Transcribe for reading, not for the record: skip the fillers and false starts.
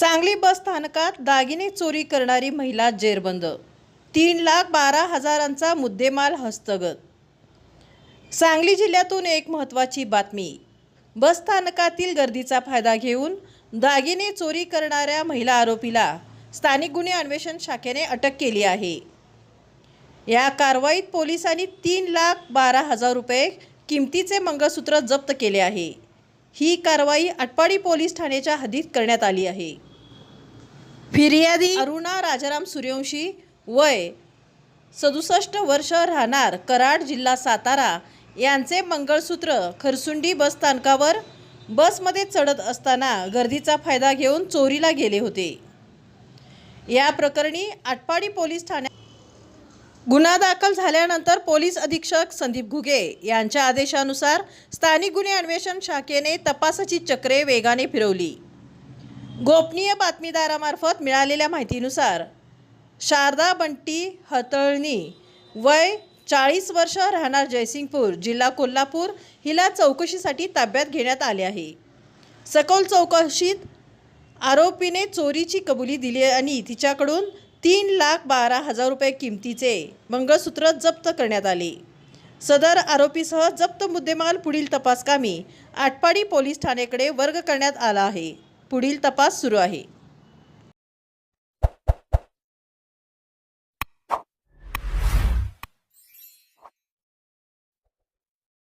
सांगली बस स्थानकात दागिने चोरी करणारी महिला जेरबंद। 3,12,000चा मुद्देमाल हस्तगत। सांगली जिल्ह्यातून एक महत्त्वाची बातमी। बस स्थानकातील गर्दीचा फायदा घेऊन दागिने चोरी करणाऱ्या महिला आरोपीला स्थानिक गुन्हे अन्वेषण शाखेने अटक केली आहे। या कारवाईत पोलिसांनी 3,12,000 रुपये किमतीचे मंगळसूत्र जप्त केले आहे। ही कारवाई आटपाडी पोलीस ठाण्याच्या हद्दीत करण्यात आली आहे। फिर्यादी अरुणा राजाराम सूर्यवंशी, वय 67 वर्ष, राहणार कराड, जिल्हा सातारा, यांचे मंगळसूत्र खरसुंडी बस स्थानकावर बसमध्ये चढत असताना गर्दीचा फायदा घेऊन चोरीला गेले होते। या प्रकरणी आटपाडी पोलीस ठाण्यात गुन्हा दाखल झाल्यानंतर पोलीस अधीक्षक संदीप घुगे यांच्या आदेशानुसार स्थानिक गुन्हे अन्वेषण शाखेने तपासाची चक्रे वेगाने फिरवली। गोपनीय बातमीदारामार्फत मिळालेल्या माहितीनुसार शारदा बंटी हतळणी, वय 40 वर्ष, राहणार जयसिंगपूर, जिल्हा कोल्हापूर, हिला चौकशीसाठी ताब्यात घेण्यात आले आहे। सखोल चौकशीत आरोपीने चोरीची कबुली दिली आणि तिच्याकडून 3,12,000 रुपये किमतीचे मंगळसूत्र जप्त करण्यात आले। सदर आरोपीसह जप्त मुद्देमाल पुढील तपासकामी आटपाडी पोलीस ठाण्याकडे वर्ग करण्यात आला आहे। पुढील तपास सुरू आहे।